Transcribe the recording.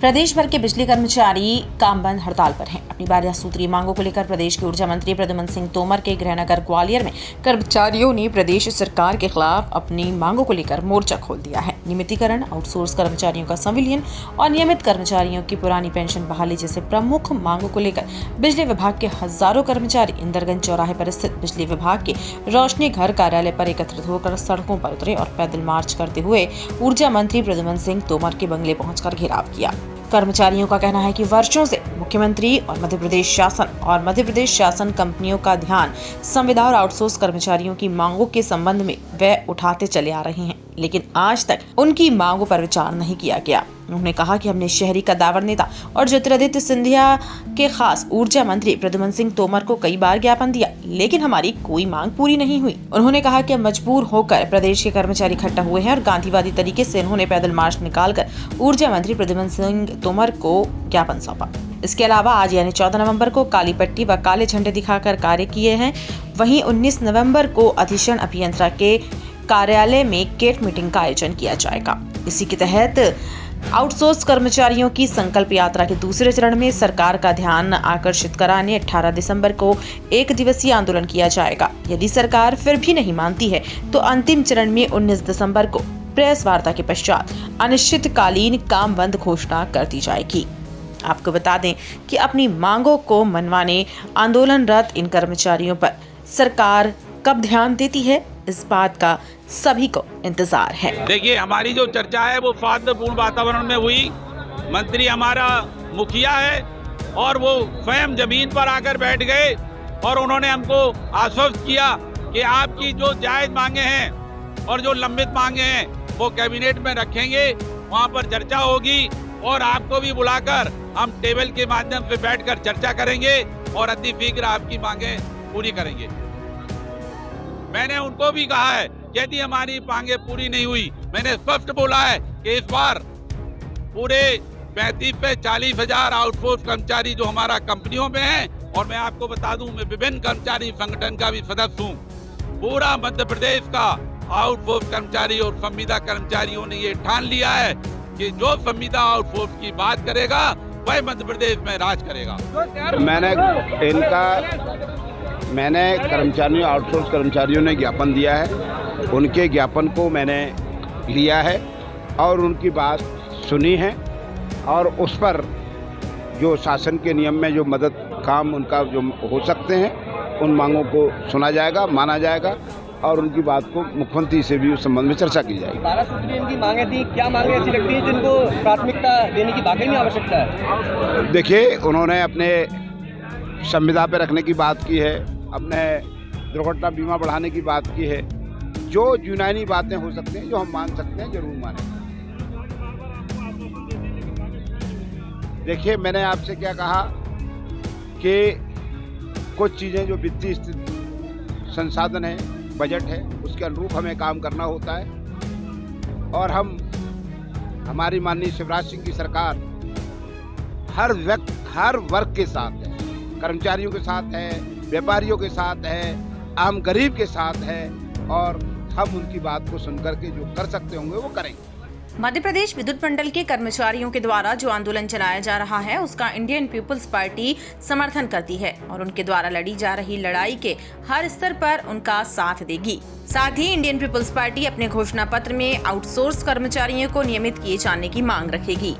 प्रदेश भर के बिजली कर्मचारी काम बंद हड़ताल पर हैं। अपनी 12 सूत्रीय मांगों को लेकर प्रदेश के ऊर्जा मंत्री प्रद्युम्न सिंह तोमर के गृहनगर ग्वालियर में कर्मचारियों ने प्रदेश सरकार के खिलाफ अपनी मांगों को लेकर मोर्चा खोल दिया है। नियमितीकरण, आउटसोर्स कर्मचारियों का संविलियन और नियमित कर्मचारियों की पुरानी पेंशन बहाली जैसे प्रमुख मांगों को लेकर बिजली विभाग के हजारों कर्मचारी इंदरगंज चौराहे पर स्थित बिजली विभाग के रोशनी घर कार्यालय पर एकत्रित होकर सड़कों पर उतरे और पैदल मार्च करते हुए ऊर्जा मंत्री प्रद्युम्न सिंह तोमर के बंगले पहुंचकर घेराव किया। कर्मचारियों का कहना है कि वर्षों से मुख्यमंत्री और मध्य प्रदेश शासन कंपनियों का ध्यान संविदा और आउटसोर्स कर्मचारियों की मांगों के संबंध में वे उठाते चले आ रहे हैं, लेकिन आज तक उनकी मांगों पर विचार नहीं किया गया। उन्होंने कहा कि हमने शहरी कद्दावर नेता और ज्योतिरादित्य सिंधिया के खास ऊर्जा मंत्री प्रद्युम्न सिंह तोमर को कई बार ज्ञापन दिया, लेकिन हमारी कोई मांग पूरी नहीं हुई। उन्होंने कहा कि मजबूर होकर प्रदेश के कर्मचारी इकट्ठा हुए हैं और गांधीवादी तरीके से उन्होंने पैदल मार्च निकालकर ऊर्जा मंत्री प्रद्युम्न सिंह तोमर को ज्ञापन सौंपा। इसके अलावा आज यानी 14 नवंबर को काली पट्टी व काले झंडे दिखाकर कार्य किए हैं। वहीं 19 नवंबर को अधीक्षण अभियंता के कार्यालय में केट मीटिंग का आयोजन किया जाएगा। इसी के तहत आउटसोर्स कर्मचारियों की संकल्प यात्रा के दूसरे चरण में सरकार का ध्यान आकर्षित कराने 18 दिसंबर को एक दिवसीय आंदोलन किया जाएगा। यदि सरकार फिर भी नहीं मानती है तो अंतिम चरण में 19 दिसंबर को प्रेस वार्ता के पश्चात अनिश्चितकालीन काम बंद घोषणा कर दी जाएगी। आपको बता दें कि अपनी मांगों को मनवाने आंदोलनरत इन कर्मचारियों पर सरकार कब ध्यान देती है, इस बात का सभी को इंतजार है। देखिए, हमारी जो चर्चा है वो सौहार्दपूर्ण वातावरण में हुई। मंत्री हमारा मुखिया है और वो स्वयं जमीन पर आकर बैठ गए और उन्होंने हमको आश्वस्त किया कि आपकी जो जायज मांगे हैं और जो लंबित मांगे हैं वो कैबिनेट में रखेंगे, वहाँ पर चर्चा होगी और आपको भी बुलाकर हम टेबल के माध्यम से बैठकर चर्चा करेंगे और अति शीघ्र आपकी मांगे पूरी करेंगे। मैंने उनको भी कहा है यदि हमारी मांगे पूरी नहीं हुई, मैंने स्पष्ट बोला है कि इस बार पूरे 35 से 40 हजार आउटसोर्स कर्मचारी जो हमारा कंपनियों में हैं, और मैं आपको बता दूं मैं विभिन्न कर्मचारी संगठन का भी सदस्य हूं। पूरा मध्य प्रदेश का आउटसोर्स कर्मचारी और संविदा कर्मचारियों ने ये ठान लिया है कि जो संविदा आउटसोर्स की बात करेगा वह मध्य प्रदेश में राज करेगा। मैंने कर्मचारियों आउटसोर्स कर्मचारियों ने ज्ञापन दिया है, उनके ज्ञापन को मैंने लिया है और उनकी बात सुनी है और उस पर जो शासन के नियम में जो मदद काम उनका जो हो सकते हैं उन मांगों को सुना जाएगा, माना जाएगा और उनकी बात को मुख्यमंत्री से भी उस संबंध में चर्चा की जाएगी। 12 सूत्री इनकी मांगे थी, क्या मांगे ऐसी लगती है जिनको प्राथमिकता देने की वाकई में आवश्यकता है? देखिए, उन्होंने अपने संविदा पे रखने की बात की है, अपने दुर्घटना बीमा बढ़ाने की बात की है। जो यूनानी बातें हो सकती हैं, जो हम मान सकते हैं, जरूर मानें। देखिए, मैंने आपसे क्या कहा कि कुछ चीज़ें जो वित्तीय संसाधन है, बजट है, उसके अनुरूप हमें काम करना होता है और हमारी माननीय शिवराज सिंह की सरकार हर वर्ग के साथ है, कर्मचारियों के साथ है, व्यापारियों के साथ है, आम गरीब के साथ है और हम उनकी बात को सुनकर के जो कर सकते होंगे वो करेंगे। मध्य प्रदेश विद्युत मंडल के कर्मचारियों के द्वारा जो आंदोलन चलाया जा रहा है उसका इंडियन पीपुल्स पार्टी समर्थन करती है और उनके द्वारा लड़ी जा रही लड़ाई के हर स्तर पर उनका साथ देगी। साथ ही इंडियन पीपुल्स पार्टी अपने घोषणा पत्र में आउटसोर्स कर्मचारियों को नियमित किए जाने की मांग रखेगी।